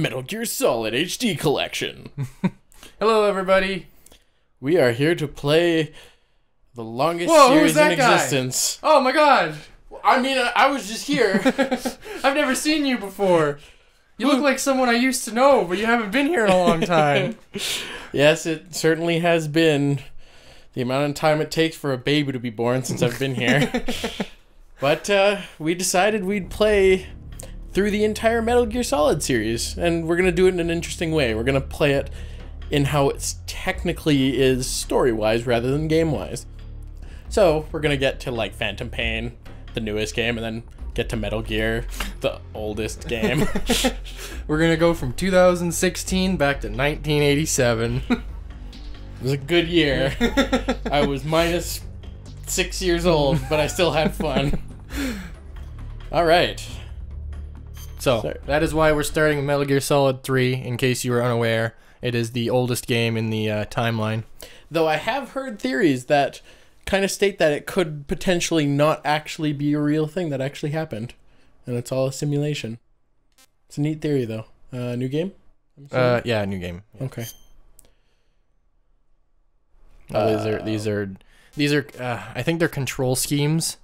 Metal Gear Solid HD Collection. Hello, everybody. We are here to play the longest Whoa, series who's that in guy? existence. Oh my god. I mean, I was just here. I've never seen you before. You look like someone I used to know, but you haven't been here in a long time. Yes, it certainly has been the amount of time it takes for a baby to be born since I've been here. But we decided we'd play through the entire Metal Gear Solid series, and we're going to do it in an interesting way. We're going to play it in how it technically is story-wise rather than game-wise. So, we're going to get to, like, Phantom Pain, the newest game, and then get to Metal Gear, the oldest game. We're going to go from 2016 back to 1987. It was a good year. I was minus 6 years old, but I still had fun. Alright. So, that is why we're starting Metal Gear Solid 3, in case you were unaware. It is the oldest game in the timeline. Though I have heard theories that kind of state that it could potentially not actually be a real thing that actually happened. And it's all a simulation. It's a neat theory, though. New game? Yeah, new game. Yeah. Okay. These are I think they're control schemes.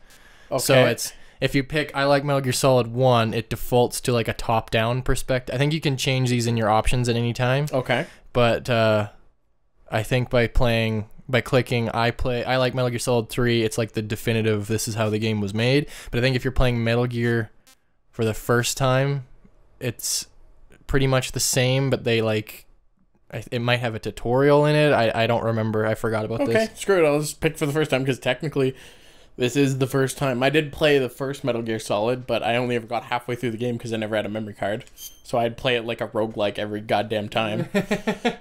Okay. So it's, if you pick, I like Metal Gear Solid 1, it defaults to like a top-down perspective. I think you can change these in your options at any time. Okay. But I think by clicking I like Metal Gear Solid 3, it's like the definitive, this is how the game was made. But I think if you're playing Metal Gear for the first time, it's pretty much the same, but they like, it might have a tutorial in it. I don't remember. I forgot about this. Okay, screw it. I'll just pick for the first time because technically this is the first time. I did play the first Metal Gear Solid, but I only ever got halfway through the game because I never had a memory card. So I'd play it like a roguelike every goddamn time.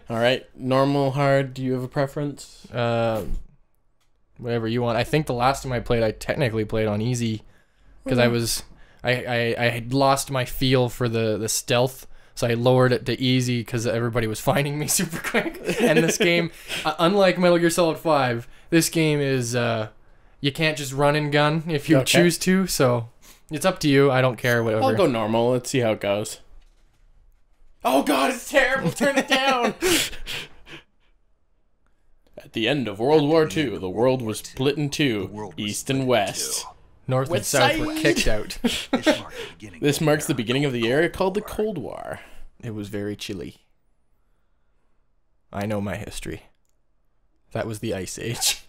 Alright, normal, hard, do you have a preference? Whatever you want. I think the last time I played, I technically played on easy because I had lost my feel for the stealth. So I lowered it to easy because everybody was finding me super quick. And this game, unlike Metal Gear Solid 5, this game is, you can't just run and gun if you choose to. So it's up to you. I don't care, whatever. I'll go normal. Let's see how it goes. Oh god, it's terrible. Turn it down. At the end of World War II, the world was split in two, east and west. North and south were kicked out. This marks the beginning of the era called the Cold War. It was very chilly. I know my history. That was the Ice Age.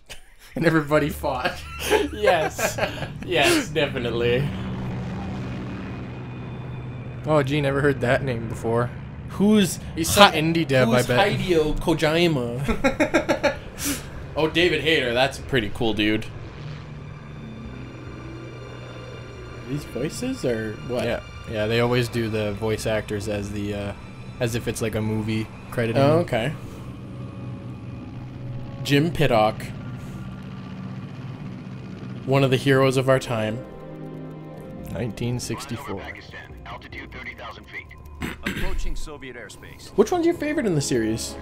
And everybody fought. Yes. Yes, definitely. Oh, gee, never heard that name before. He's some indie dev, I bet. Hideo Kojima? Oh, David Hayter. That's a pretty cool dude. These voices or what? Yeah, they always do the voice actors as the as if it's like a movie crediting. Oh, okay. Jim Pittock, one of the heroes of our time. 1964. Altitude 30,000 feet. Approaching Soviet airspace. Which one's your favorite in the series?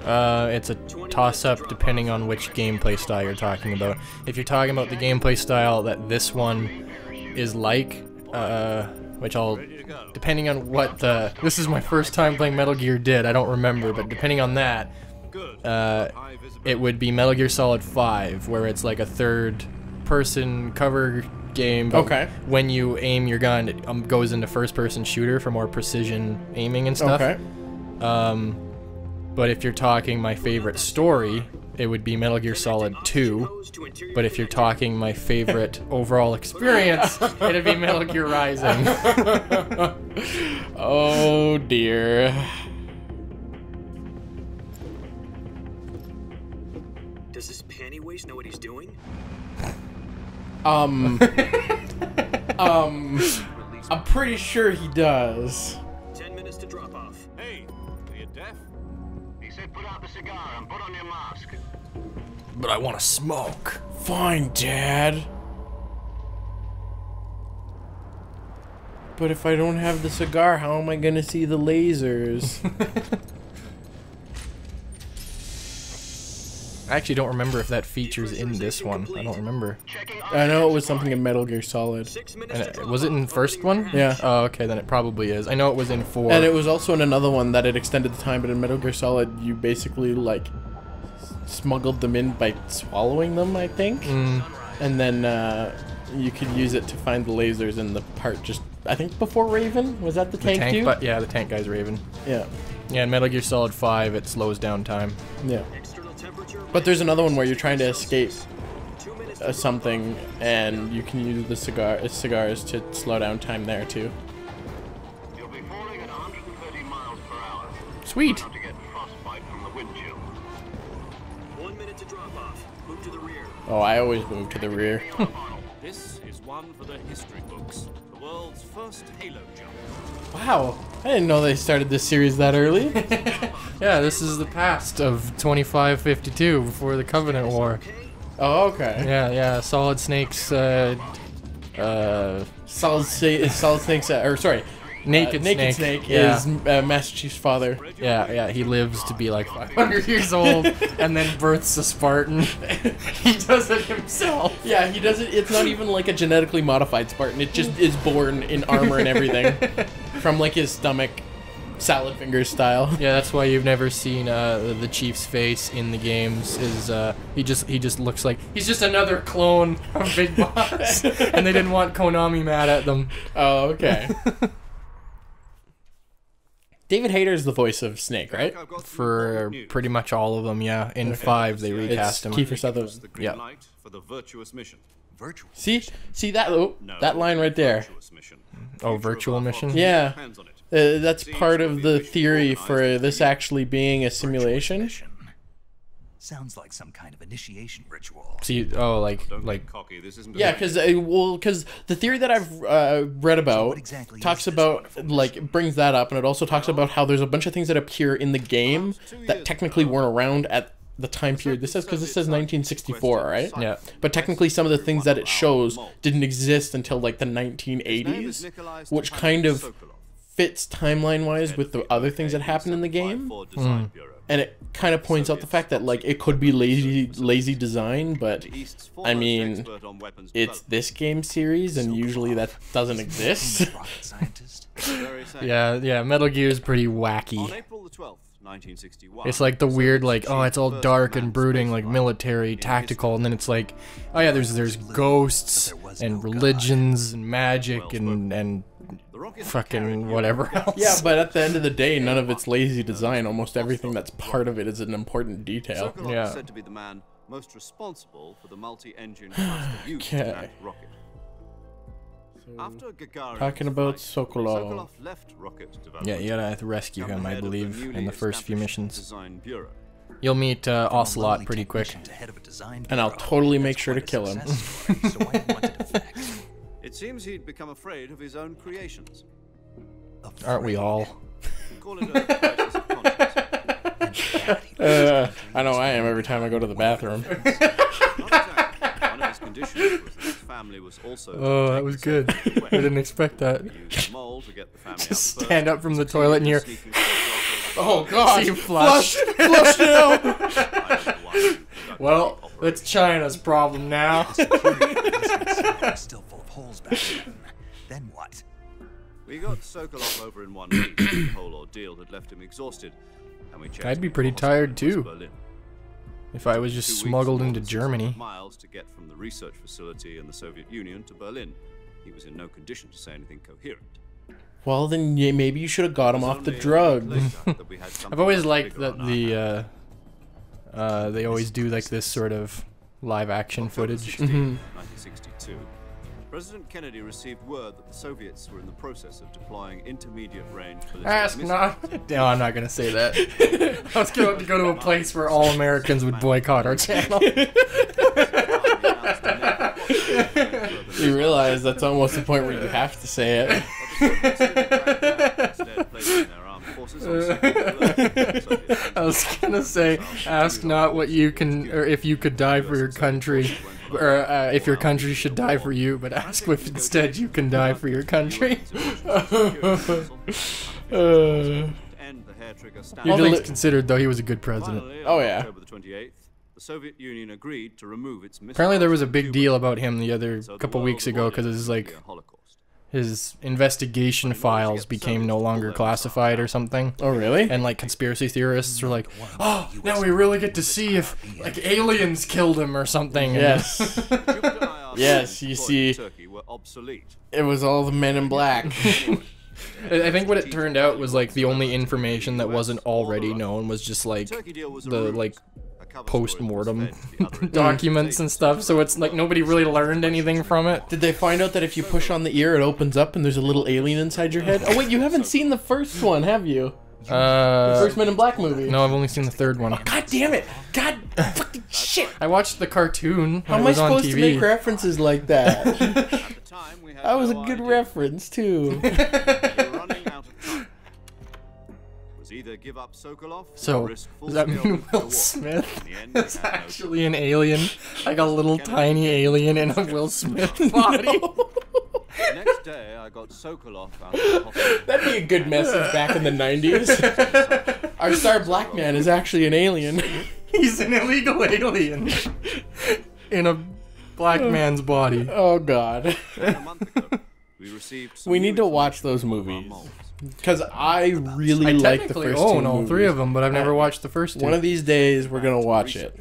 It's a toss-up depending on which gameplay style you're talking about. If you're talking about the gameplay style that this one is like, which I'll, depending on what this is my first time playing Metal Gear did, I don't remember, but depending on that, it would be Metal Gear Solid 5, where it's like a third-person cover game, but when you aim your gun, it goes into first-person shooter for more precision aiming and stuff. Okay. But if you're talking my favorite story, it would be Metal Gear Solid 2. But if you're talking my favorite overall experience, it'd be Metal Gear Rising. Oh dear. Does this panty waste know what he's doing? I'm pretty sure he does. 10 minutes to drop off. Hey, are you deaf? He said put out the cigar and put on your mask. But I want to smoke. Fine, Dad. But if I don't have the cigar, how am I gonna see the lasers? I actually don't remember if that features in this one. I don't remember. I know it was something in Metal Gear Solid. Was it in the first one? Yeah. Oh, okay, then it probably is. I know it was in 4. And it was also in another one that it extended the time, but in Metal Gear Solid, you basically, like, smuggled them in by swallowing them, I think. And then you could use it to find the lasers in the part just, I think, before Raven? Was that the tank dude? But yeah, the tank guy's Raven. Yeah. Yeah, in Metal Gear Solid 5, it slows down time. Yeah. But there's another one where you're trying to escape something, and you can use the cigars to slow down time there, too. You'll be falling at 130 miles per hour. Sweet! Not to get frostbite from the wind chill. 1 minute to drop off. Move to the rear. Oh, I always move to the rear. This is one for the history books. The world's first Halo jump. Wow. I didn't know they started this series that early. Yeah, this is the past of 2552, before the Covenant War. Oh, okay. Yeah, Solid Snake's, Solid Snake's, or sorry, Naked Snake yeah. is Master Chief's father. Yeah, he lives to be like 500 years old, and then births a Spartan. He does it himself. Yeah, he does it. It's not even like a genetically modified Spartan. It just is born in armor and everything, from like his stomach, salad fingers style. Yeah, that's why you've never seen the Chief's face in the games. Is he just looks like he's just another clone of Big Boss, and they didn't want Konami mad at them. Oh, okay. David Hayter's the voice of Snake, right? For pretty much all of them, yeah. In 5, they recast him. Kiefer Sutherland. Yeah. For the virtuous mission. Virtuous. See that? Oh, that line right there. Virtuous mission. Oh, virtual mission? Yeah. Depends on it. That's part of the theory for this actually being a simulation. Sounds like some kind of initiation ritual. See, oh, like Cocky, this isn't Yeah, because the theory that I've read about exactly talks is this about wonderful like brings that up, and it also talks about how there's a bunch of things that appear in the game that technically weren't around at the time period. This says 1964, right? Yeah. But technically, some of the things that it shows didn't exist until like the 1980s, which kind of fits timeline-wise with the other things that happen in the game. And it kind of points out the fact that like it could be lazy design, but I mean, it's this game series, and usually that doesn't exist. rocket scientist. yeah, Metal Gear is pretty wacky. On April the 12th, 1961. It's like the weird, like, oh, it's all dark and brooding, like military, tactical, and then it's like, oh yeah, there's ghosts and religions and magic and fucking whatever else. Yeah, but at the end of the day, none of it's lazy design. Almost everything that's part of it is an important detail. Sokolov Yeah. is said to be the man most responsible for the multi-engine cluster used in that rocket. After Gagarin Talking about flight, Sokolov. left rocket development. Yeah, you gotta have to rescue him, I believe, in the first few missions. Design Bureau. You'll meet Ocelot pretty quick. To head of a design And I'll bureau. totally make That's sure to quite a kill him. success story, so I wanted to fact. It seems he'd become afraid of his own creations. Aren't we all? Call it a crisis of conscience. I know I am every time I go to the bathroom. Not exactly. One of his conditions was that his family was also. Oh, that was good. I didn't expect that. Use a mole to get the family Just out stand up from the toilet and you're, sneaking photographs of Oh God! See you flush. Flush now! the well, that's China's problem now. Still full of holes back then what? We got Sokolov over in 1 week. The whole ordeal had left him exhausted, and we checked I'd be him pretty for tired, hospital too. in Berlin. If I was just 2 weeks, smuggled more into than 600 Germany. miles to get from the research facility in the Soviet Union to Berlin. He was in no condition to say anything coherent. Well, then maybe you should have got him off the Only drug. later that we had something I've always much liked bigger that on our hands. they always do like this sort of live action October footage. 16, 1962. President Kennedy received word that the Soviets were in the process of deploying intermediate-range ballistic Ask missiles. not. No, I'm not gonna say that. I was going to go to a place where all Americans would boycott our channel. You realize that's almost the point where you have to say it. I was gonna say, ask not what you can, or if you could die for your country, or if your country should die for you, but ask if instead you can die for your country. Uh, All things considered, though, he was a good president. Oh, yeah. October the 28th, the the Soviet Union agreed to remove its missiles. Apparently there was a from big Cuba, deal about him the other so the couple world weeks ago avoided because his a like nuclear holocaust. his investigation files became no longer classified or something. Oh, really? And like conspiracy theorists were like, "Oh, now we really get to see if like aliens killed him or something." Yes. Jupiter IR Yes, you deployed see- in Turkey were obsolete. It was all the men in black. I think what it turned out was like the only information that wasn't already known was just like Turkey deal was a the ruse. like A cover story post-mortem was fed to the other documents and states. stuff, so it's like nobody really learned anything from it. Did they find out that if you push on the ear, it opens up and there's a little alien inside your head? Oh, wait, you haven't seen the first one, have you? The first Men in Black movie. No, I've only seen the third one. God damn it! God fucking shit! I watched the cartoon. How when am it I was on supposed to TV. make references like that? At the time, we had That was a no good idea. reference, too. We were running out of time. It was either give up Sokolov So, or risk does that full-scale mean nuclear Will war. Smith In the end, we is had no actually an alien? Like a little tiny alien in a Will Smith body? The next day, I got Sokolov out of the hospital. That'd be a good message back in the 90s. Our star black man is actually an alien. He's an illegal alien in a black man's body. Oh, God. And a month ago, we received some We new need to watch information those from our movies. moles. Because I really I like the technically first own two all movies. three of them, but I've never watched the first two. One of these days, we're going to watch it.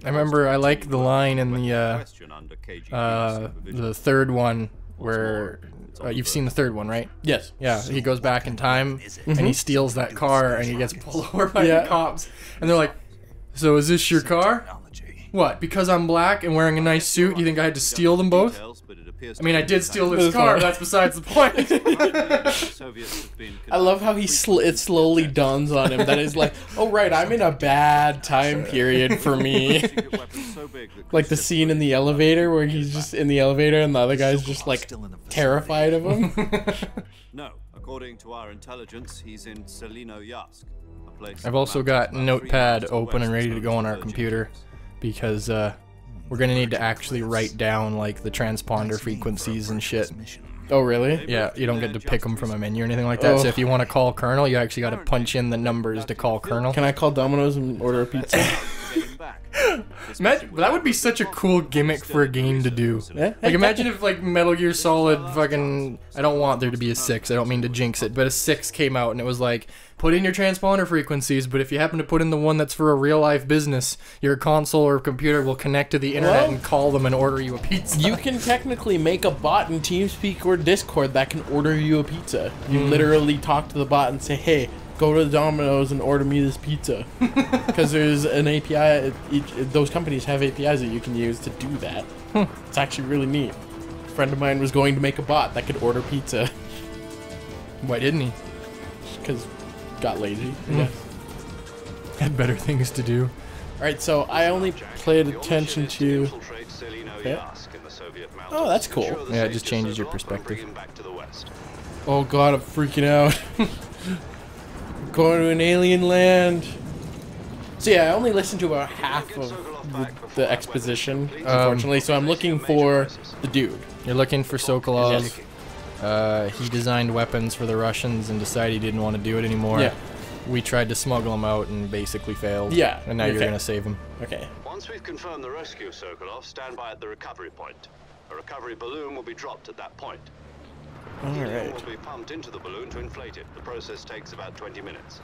I remember I like the line in the Question under KGB supervision. the third one where you've seen the third one, right? Yes. Yeah, he goes back in time and he steals that car and he gets pulled over by Yeah. the cops. And they're like, "So is this your car? Technology. What? Because I'm black and wearing a nice suit, you think I had to steal them both?" Details, but it appears I mean, I did steal This this car, car. but that's besides the point. the Soviets have been I love how he it slowly dawns on him that it's like, oh right, I'm in a bad time period for me. secret weapons so big that Like the scene in the elevator where he's just in the elevator and the other guy's just like Still in the vicinity. terrified of him. No, according to our intelligence, he's in Selino-Yatsk, a place. I've also got Notepad open and ready to go on our computer because we're gonna need to actually write down like the transponder frequencies and shit. Oh really? Yeah, you don't get to pick them from a menu or anything like that. Oh. So if you want to call Colonel, you actually got to punch in the numbers to call Colonel. Can I call Domino's and order a pizza? That would be such a cool gimmick for a game to do. Yeah? Like imagine if like Metal Gear Solid fucking, I don't want there to be a 6, I don't mean to jinx it, but a 6 came out and it was like, put in your transponder frequencies, but if you happen to put in the one that's for a real life business, your console or computer will connect to the internet Well, and call them and order you a pizza. You can technically make a bot in TeamSpeak or Discord that can order you a pizza. You literally talk to the bot and say, hey, go to Domino's and order me this pizza. Because there's an API, those companies have APIs that you can use to do that. It's actually really neat. A friend of mine was going to make a bot that could order pizza. Why didn't he? Because got lazy, I guess. Had better things to do. Alright, so I only paid attention to... Oh, that's cool. Yeah, it just changes your perspective. Oh god, I'm freaking out. Going to an alien land. So yeah, I only listened to about half of the exposition, unfortunately, so I'm looking for the dude. You're looking for Sokolov. Yes. He designed weapons for the Russians and decided he didn't want to do it anymore. Yeah. We tried to smuggle him out and basically failed. Yeah, And now you're okay. going to save him. Okay. Once we've confirmed the rescue of Sokolov, stand by at the recovery point. A recovery balloon will be dropped at that point. Helium Alright. will be pumped into the balloon to inflate it. The process takes about 20 minutes.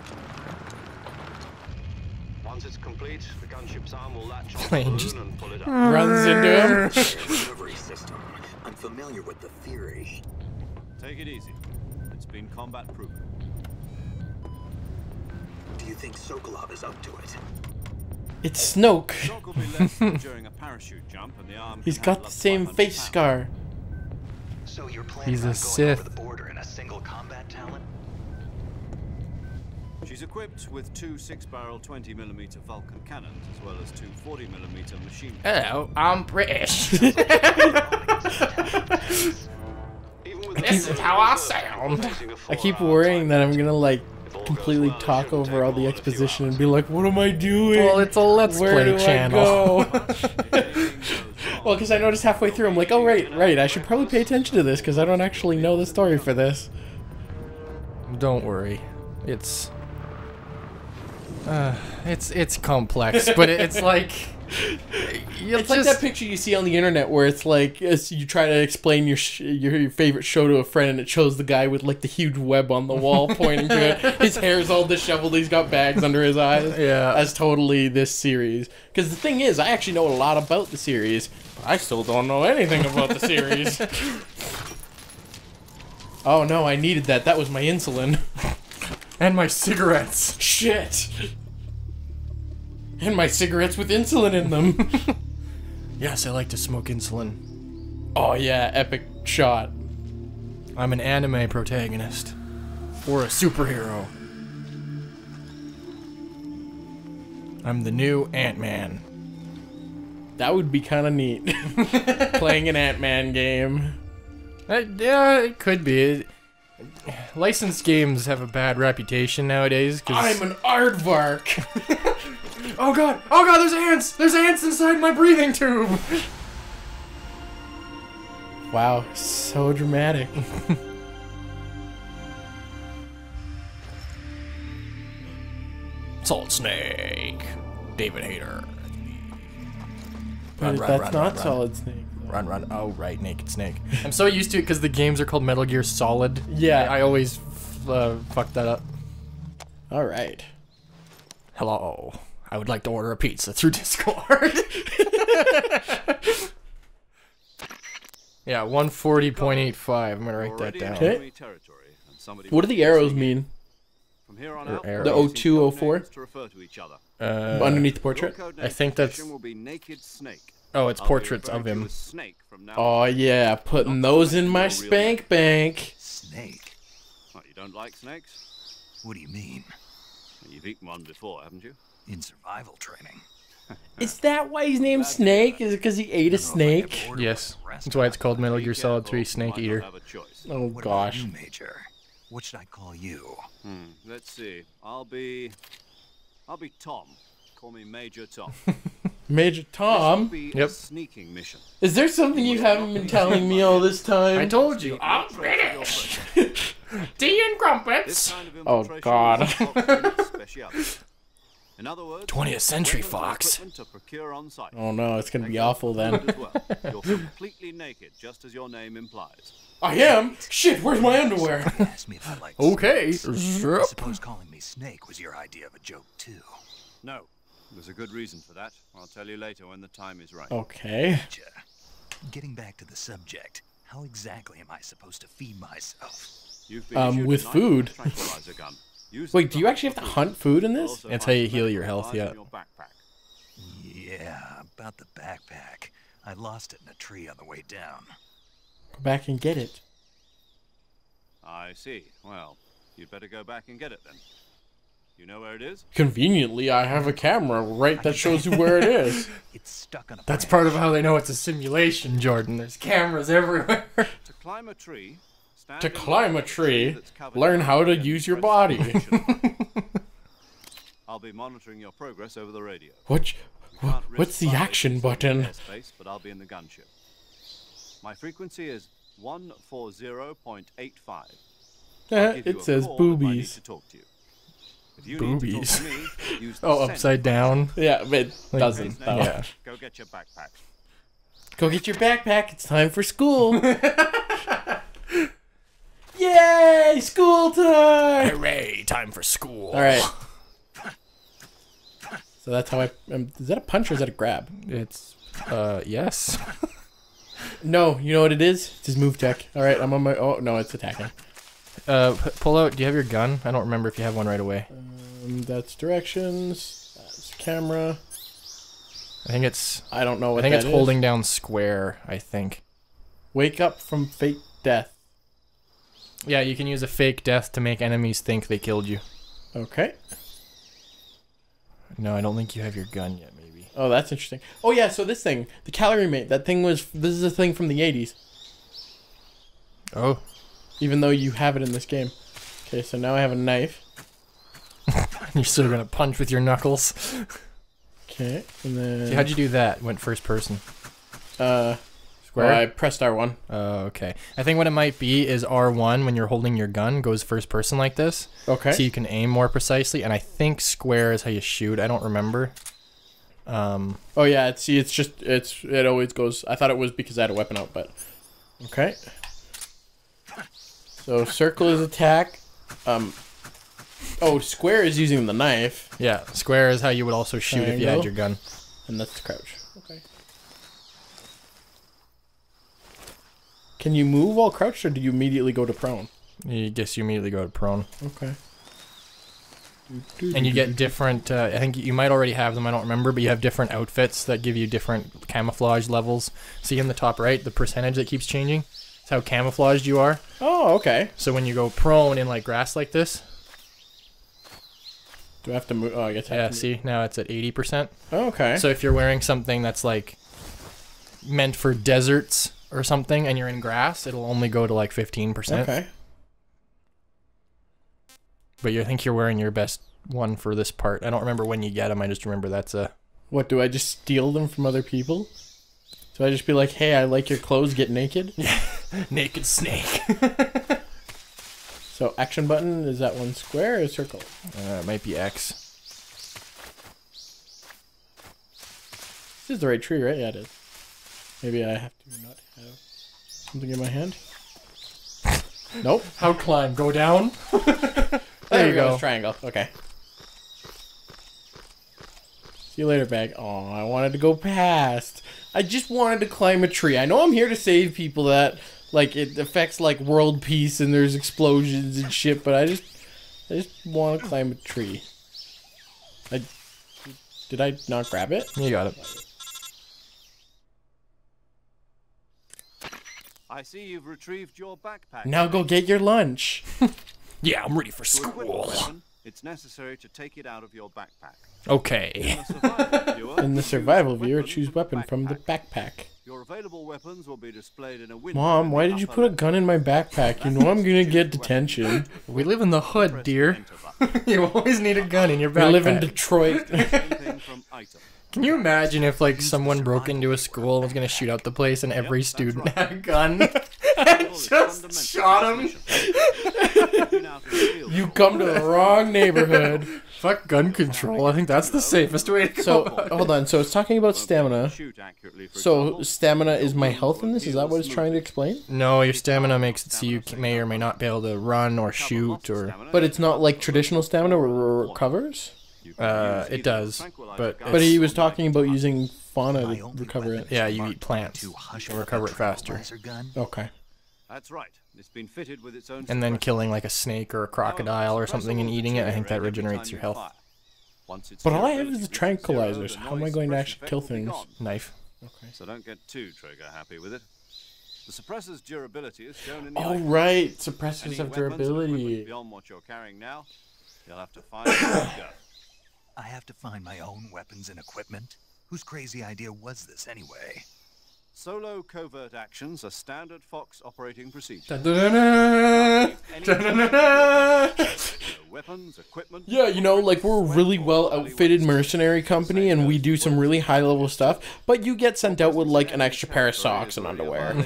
Once it's complete, the gunship's arm will latch on the Plane balloon just- and pull it up. Runs into him. Delivery system. I'm familiar with the theory. Take it easy. It's been combat proven. Do you think Sokolov is up to it? It's Snoke. Shock will be less than during a parachute jump, and the arm. He's can got handle the up to same 500 face pounds. scar. So you're planning He's a on going Sith. over the border in a single combat talent? She's equipped with two 6-barrel 20mm Vulcan cannons, as well as two 40mm machine guns. Hello, I'm British. Even with This is how I sound. I keep worrying that I'm gonna like completely talk over all the exposition and be like, what am I doing? Well, it's a Let's Where Play do channel. I go? Well, because I noticed halfway through, I'm like, oh right, I should probably pay attention to this because I don't actually know the story for this. Don't worry. It's complex, but it's like It's like that picture you see on the internet where it's like you try to explain your favorite show to a friend and it shows the guy with like the huge web on the wall pointing to it. His hair's all disheveled. He's got bags under his eyes. Yeah. That's totally this series. Because the thing is, I actually know a lot about the series. But I still don't know anything about the series. Oh no, I needed that. That was my insulin. And my cigarettes. Shit. And my cigarettes with insulin in them. Yes, I like to smoke insulin. Oh yeah, epic shot. I'm an anime protagonist. Or a superhero. I'm the new Ant-Man. That would be kind of neat. Playing an Ant-Man game. Yeah, it could be. Licensed games have a bad reputation nowadays. I'm an aardvark. Oh god! Oh god, there's ants! There's ants inside my breathing tube! Wow, so dramatic. Solid Snake. David Hayter. That's not Solid Snake. Run. Oh, right, Naked Snake. I'm so used to it because the games are called Metal Gear Solid. Yeah. I always fuck that up. Alright. Hello. I would like to order a pizza through Discord. Yeah, 140.85. I'm gonna write that down. Okay. What do the arrows mean? From here on Or out, arrows. The 02, 04? to refer to each other. Underneath the portrait? I think that's... Will be Naked Snake. Oh, it's I'll be portraits referring of to him. as Snake from now Oh on. yeah, putting those in my spank bank. Snake? What, you don't like snakes? What do you mean? You've eaten one before, haven't you? In survival training? Is that why he's named Snake? Is it because he ate a snake? Yes. That's why it's called Metal Gear Solid 3 Snake Eater. Have a choice. Oh What gosh. about you, Major? What should I call you? Let's see. I'll be Tom. Call me Major Tom. Major This will Tom? be Yep. a sneaking mission. Is there something you haven't been telling me all this time? I told you, I'm British! Tea and crumpets! This kind of Oh, infiltration God. is Fox's speciality. In other words, 20th Century weapons and Fox. equipment to procure on site. Oh no, it's gonna be Take awful food then. as well. You're completely naked, just as your name implies. I am? Shit, where's my underwear? Asked me if I liked Okay. snakes. I suppose calling me Snake was your idea of a joke, too. No, there's a good reason for that. I'll tell you later when the time is right. Okay. Gotcha. Getting back to the subject, how exactly am I supposed to feed myself? You've been issued with a food. tranquilizer gun. Use Wait, it do you actually have to hunt food in this? Also That's find how you heal your medical health, supplies yeah. in your backpack. Yeah, about the backpack. I lost it in a tree on the way down. Go back and get it. I see. Well, you'd better go back and get it then. You know where it is? Conveniently, I have a camera right that shows you where it is. It's stuck on a That's branch. part of how they know it's a simulation, Jordan. There's cameras everywhere. To climb a tree. Stand To in climb a line tree, that's covered learn in how to and use your press body. selection. I'll be monitoring your progress over the radio. What? You can't risk What's the violating action civilian button? airspace, but I'll be in the gunship. My frequency is 140.85. I'll give you It a says call if I need boobies. to talk to you. If you need to Boobies. talk to me, use the Oh, send upside down. Yeah, but it Like- doesn't. Snake, though. Yeah. Go get your backpack. Go get your backpack. It's time for school. Yay! School time! Hooray, time for school. All right. So that's how I. Is that a punch or is that a grab? It's, yes. No, you know what it is? It's his move tech. All right, I'm on my. Oh no, it's attacking. Pull out, do you have your gun? I don't remember if you have one right away. That's directions. That's camera. I think it's, I don't know what I think that it's is. holding down square, I think. Wake up from fake death. Yeah, you can use a fake death to make enemies think they killed you. Okay. No, I don't think you have your gun yet, maybe. Oh, that's interesting. Oh yeah, so this thing, the calorie mate, that thing was. This is a thing from the 80s. Oh. Even though you have it in this game. Okay, so now I have a knife. You're still gonna punch with your knuckles. Okay, and then. See, how'd you do that? Went first person. Square. I pressed R1. Oh, okay. I think what it might be is R1 when you're holding your gun goes first person like this. Okay. So you can aim more precisely, and I think square is how you shoot. I don't remember. Oh yeah, it always goes. I thought it was because I had a weapon out, but okay. So circle is attack. Oh, square is using the knife. Yeah, square is how you would also shoot if you had your gun. And that's the crouch. Okay. Can you move while crouched, or do you immediately go to prone? I guess you immediately go to prone. Okay. And you get different, I think you might already have them, I don't remember, but you have different outfits that give you different camouflage levels. See in the top right, the percentage that keeps changing? It's how camouflaged you are. Oh, okay. So when you go prone in like grass like this. Do I have to move? Oh, I guess I have to move. See, now it's at 80%. Oh, okay. So if you're wearing something that's like meant for deserts or something and you're in grass, it'll only go to like 15%. Okay. But I think you're wearing your best one for this part. I don't remember when you get them. I just remember that's a... What, do I just steal them from other people? So I just be like, hey, I like your clothes, get naked? Yeah. Naked snake. So action button, is that one square or circle? It might be X. This is the right tree, right? Yeah, it is. Maybe I have to not have something in my hand. Nope. How climb? Go down? There you go. Triangle. Okay. See you later, bag. Oh, I wanted to go past. I just wanted to climb a tree. I know I'm here to save people that, like, it affects, like, world peace and there's explosions and shit, but I just want to climb a tree. Did I not grab it? You got it. I see you've retrieved your backpack. Now go get your lunch. Yeah, I'm ready for To equip the school. weapon, it's necessary to take it out of your backpack. Okay. In the survival viewer, choose weapon from the backpack. Your available weapons will be displayed in a window. Mom, why did you put a gun in my backpack? You know I'm gonna get detention. We live in the hood, dear. You always need a gun in your backpack. We live in Detroit. Can you imagine if, like, someone broke into a school and was gonna shoot out the place and every student had a gun and just shot him? You come to the wrong neighborhood. Fuck gun control. I think that's the safest way to go. So, hold on. So, it's talking about stamina. So, stamina is my health in this? Is that what it's trying to explain? No, your stamina makes it so you may or may not be able to run or shoot or... But it's not like traditional stamina where it recovers? It does, but he was talking about using fauna to recover it. Yeah, you eat plants to recover it faster. Okay. That's right. It's been fitted with its own. And then killing like a snake or a crocodile or something and eating it, I think that regenerates your health. But all I have is the tranquilizers. How am I going to actually kill things? Knife. Okay. So don't get too trigger happy with it. The suppressor's durability is shown in the Oh right, suppressors have durability. Beyond what you're carrying now, you'll have to find a I have to find my own weapons and equipment? Whose crazy idea was this anyway? Solo covert actions are standard Fox operating procedure. Weapons, equipment. Yeah, you know, like we're a really well outfitted mercenary company and we do some really high level stuff, but you get sent out with like an extra pair of socks and underwear.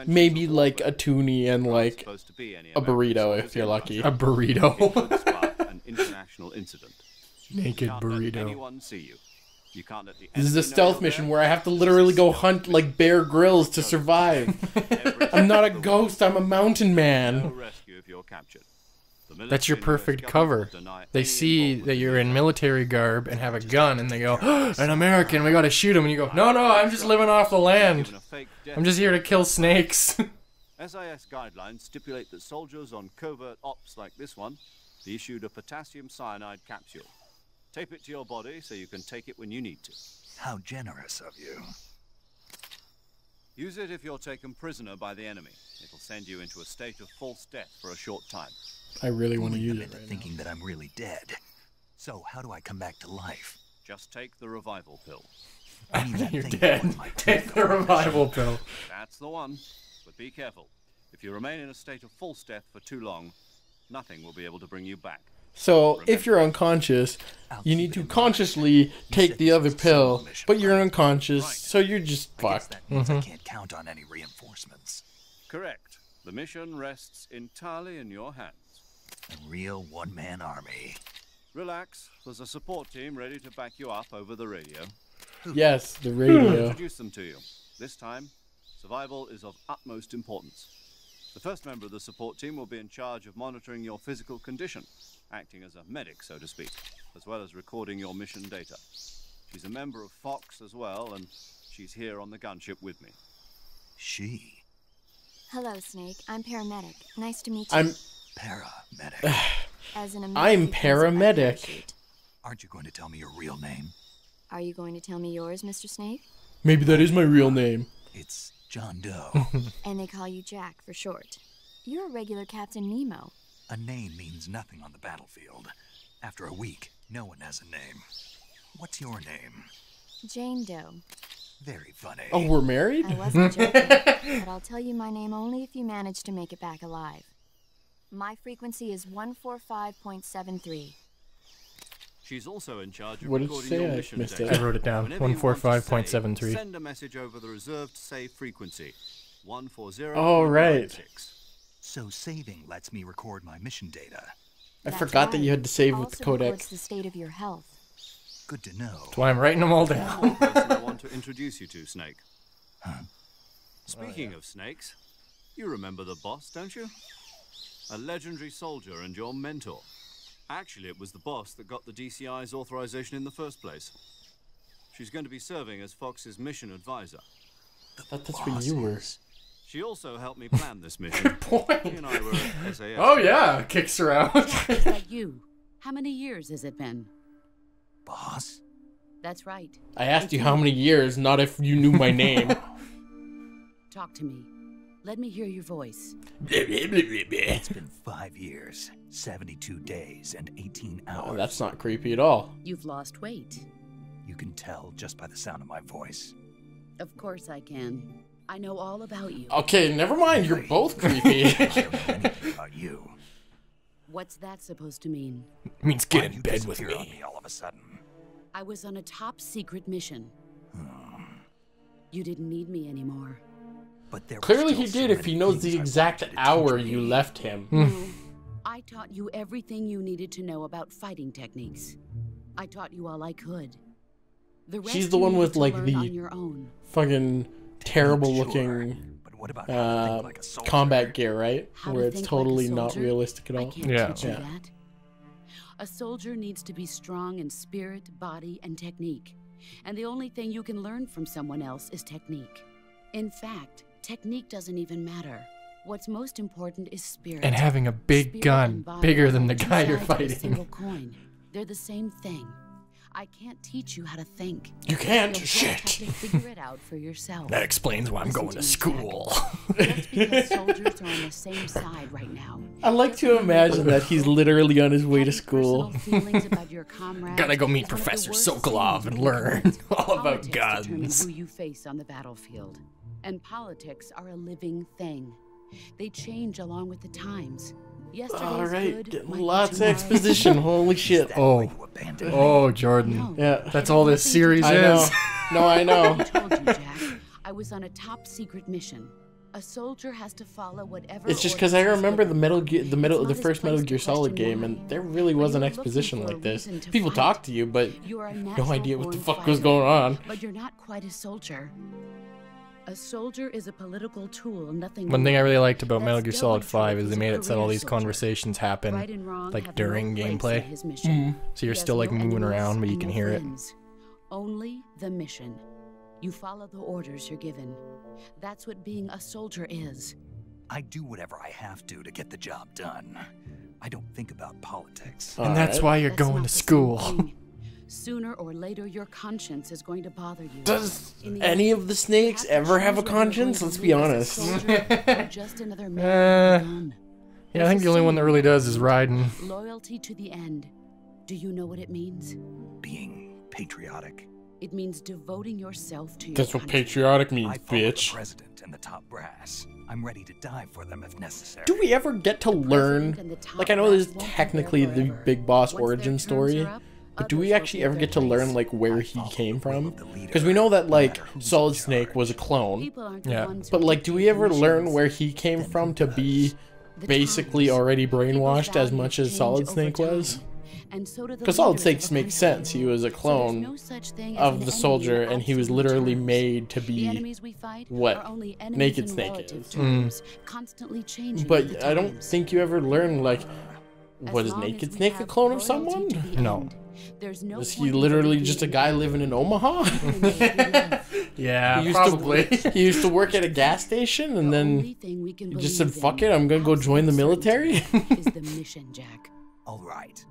Maybe like a toonie and like a burrito if you're lucky. A burrito. An international incident. Naked burrito. Anyone see you. You can't let the This is a stealth mission where I have to literally go hunt like Bear Grylls to survive. I'm not a ghost, I'm a mountain man. That's your perfect cover. They see that you're in military garb and have a gun and they go, oh, an American, we gotta shoot him. And you go, no, I'm just living off the land. I'm just here to kill snakes. SIS guidelines stipulate that soldiers on covert ops like this one be issued a potassium cyanide capsule. Tape it to your body so you can take it when you need to. How generous of you. Use it if you're taken prisoner by the enemy. It'll send you into a state of false death for a short time. I really want to use it right thinking that I'm really dead. So how do I come back to life? Just take the revival pill. You're dead. Take the revival pill. That's the one. But be careful. If you remain in a state of false death for too long, nothing will be able to bring you back. So, if you're unconscious, you need to consciously take the other pill, but you're unconscious, so you're just fucked. That means I can't count on any reinforcements. Correct. The mission rests entirely in your hands. A real one-man army. Relax. There's a support team ready to back you up over the radio. Yes, the radio. Introduce them to you. This time, survival is of utmost importance. The first member of the support team will be in charge of monitoring your physical condition, acting as a medic, so to speak, as well as recording your mission data. She's a member of Fox as well, and she's here on the gunship with me. She? Hello, Snake. I'm paramedic. Nice to meet you. I'm Paramedic. As an I'm immediately comes with my paramedic. parachute. Aren't you going to tell me your real name? Are you going to tell me yours, Mr. Snake? Maybe that is my real name. It's John Doe. And they call you Jack for short. You're a regular Captain Nemo. A name means nothing on the battlefield. After a week, no one has a name. What's your name? Jane Doe. Very funny. Oh, we're married? I wasn't joking, but I'll tell you my name only if you manage to make it back alive. My frequency is 145.73. She's also in charge of What did it recording say? your I mission missed data. it. I wrote it down. Whenever you want to 145.73. send a message over the reserved save frequency. 140. Oh, right. So saving lets me record my mission data. I That's forgot that right. you had to save with the Also records codec. the state of your health. Good to know. That's why I'm writing them all down. One person I want to introduce you to, Snake. Speaking of snakes, you remember the boss, don't you? A legendary soldier and your mentor. Actually, it was the boss that got the DCI's authorization in the first place. She's going to be serving as Fox's mission advisor. I thought that's where you were. She also helped me plan this mission. Good point. She and I were at SAS. Oh, yeah. Kicks around. Is that you? How many years has it been? Boss? That's right. I asked you how many years, not if you knew my name. Talk to me. Let me hear your voice. It's been 5 years, 72 days, and 18 hours. Oh, that's not creepy at all. You've lost weight. You can tell just by the sound of my voice. Of course I can. I know all about you. Okay, never mind. You're both creepy. I don't know anything about you. What's that supposed to mean? It means get Why'd in you bed with disappear on me. me all of a sudden? I was on a top secret mission. You didn't need me anymore. But there were Clearly still he so did if many he knows things the I exact wanted to hour teach you me. left him. No. I taught you everything you needed to know about fighting techniques. I taught you all I could. The rest She's the you one needed with, to like, learn the on your own. Fucking terrible looking Sure. But what about how to think like a soldier? combat gear, right? How to Where it's think totally like a not soldier? realistic at I all. can't Yeah. teach you Yeah. that. A soldier needs to be strong in spirit, body, and technique. And the only thing you can learn from someone else is technique. In fact, technique doesn't even matter. What's most important is spirit. And having a big Spirit gun, and body bigger than are the two guy you're sides of a fighting. single coin. They're the same thing. I can't teach you how to think. You can't? You'll just Shit. have to figure it out for yourself. That explains why I'm Listen going to me, Jack. school. That's because soldiers are on the same side right now. I like to imagine that he's literally on his way to Having school. personal feelings about your comrades Gotta go meet is one of the Professor worst Sokolov things and you can learn commit. all about Politics determine guns. who you face on the battlefield, and politics are a living thing. They change along with the times. Yesterday's Alright, good getting might be lots of tomorrow's exposition. bad. Holy shit. That Oh. why you abandoned me? Oh, Jordan. No. Yeah. That's all this series I know. is. No, I know. I told you, Jack. I was on a top secret mission. A soldier has to follow whatever. It's just because I orders he's remember the given. the first Metal Gear Solid game, and there really wasn't exposition like this. People talk to you, but You are a no natural idea what the born fuck was fighter, going on. But you're not quite a soldier. A soldier is a political tool, nothing One thing I more. really liked about That's Metal Gear Del Solid Intro 5 is they is a made it so all career these soldier. conversations happen Right and wrong like have during no place in gameplay. his mission. So you're He still has like no moving enemies around, but you and can no hear it. friends. Only the mission. You follow the orders you're given. That's what being a soldier is. I do whatever I have to get the job done. I don't think about politics. And that's Alright. why you're That's going not to the same school. thing. Sooner or later, your conscience is going to bother you. Does In the any end, of the snakes you have to ever have a choose whether you're conscience? going Let's to be live as a honest. soldier or just another man Uh, with a gun. Yeah, I think the only one that really does is Raiden. Loyalty to the end. Do you know what it means? Being patriotic. It means devoting yourself to your That's what country. patriotic means, I follow the bitch. president and the top brass. I'm ready to die for them if necessary. Do we ever get to learn? President and the top Like, I know this is brass won't be technically there the forever. Big Boss Once their origin terms story, are up, but do we others will actually take ever their get to learn, place. like, where I he follow came the will from? of the leader, Because we know that, no like, matter who's Solid in Snake charge. was a clone. People aren't Yeah. the ones who But, like, do we dictate the ever learn missions. where he came from to be The basically times. already People's brainwashed as values much as change Solid over Snake was? time. And so do the Because all it leaders takes of a makes country. sense. He was a So there's clone no such thing as of an the enemy soldier, in and he was absolute literally terms. made to The be enemies we fight what are only enemies Naked in Snake relative is. terms, constantly changing with But the I don't times. think you ever learn, like, As was long Naked as we Snake a have clone of loyalty someone? to the No. end, there's no Was he point in literally believing just a in guy it. living in Omaha? Yeah, He used probably. he used to work at a gas station, and The then only thing we can he just said, believe fuck in, it, I'm gonna go join the absolute military. certainty, is the mission, Jack. All right,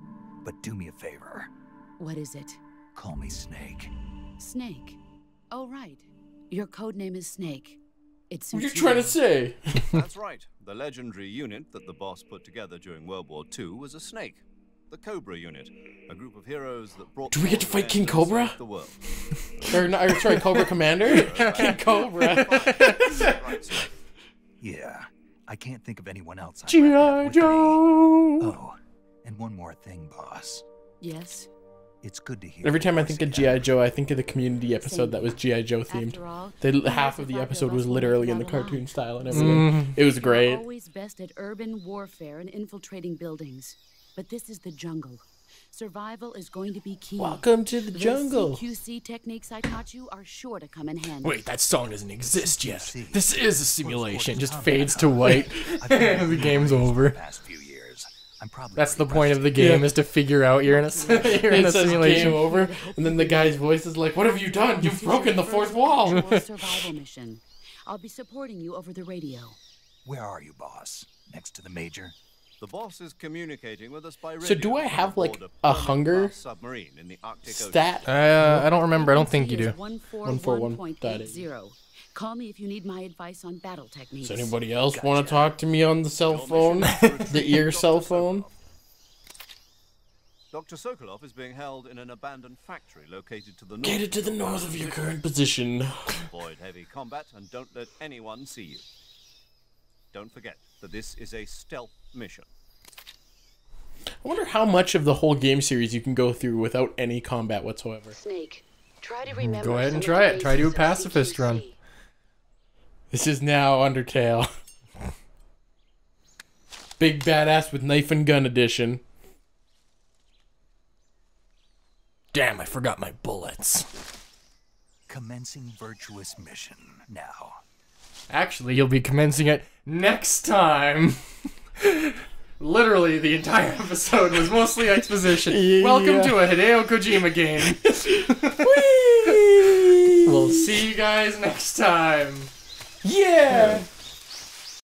but do me a favor. What is it? Call me Snake. Snake. Oh, right. Your code name is Snake. It What are you suits trying to well. say? That's right. The legendary unit that the boss put together during World War II was a snake. The Cobra unit, a group of heroes that brought. Do we get to fight King and Cobra? saved the world. Sorry, Cobra Commander? King Cobra. Right, Snake. Yeah, I can't think of anyone else. I'd rather G.I. have with me. Joe! Oh, and one more thing, boss. Yes. It's good to hear. Every time I your think voice of again. G.I. Joe, I think of the Community episode that was G.I. Joe themed. After all, Half of the episode was literally in the cartoon style and everything. Mm. It was We're great. always best at urban warfare and infiltrating buildings. But this is the jungle. Survival is going to be key. Welcome to the jungle. CQC techniques I taught you are sure to come in handy. Wait, that song doesn't exist yet. See. This is a simulation. Just Combat, fades to white. I've been The working game's on this for over. the past few years. I'm probably That's the pretty point of the rusty. game, is to figure out you're in a, you're in It a says simulation. game over, and then the guy's voice is like, what have you done? You've broken the fourth wall. Actual survival mission. I'll be supporting you over the radio. Where are you, boss? Next to the major? The boss is communicating with us by radio. So do I have, like, aboard a Permanent hunger class submarine in the Arctic Ocean. Stat? I don't remember. I don't think you do. 141.80. Call me if you need my advice on battle techniques. Does anybody else want to talk to me on the cell phone? The ear cell phone? Dr. Sokolov is being held in an abandoned factory located to the north. Get it to the north of your current position. Avoid heavy combat and don't let anyone see you. Don't forget that this is a stealth mission. I wonder how much of the whole game series you can go through without any combat whatsoever. Snake, try to remember. Go ahead and some of try the it. Try to do a basics of pacifist run. CQC. This is now Undertale. Big badass with knife and gun edition. Damn, I forgot my bullets. Commencing virtuous mission now. Actually, you'll be commencing it next time. Literally, the entire episode was mostly exposition. Yeah. Welcome to a Hideo Kojima game. We'll see you guys next time. Yeah!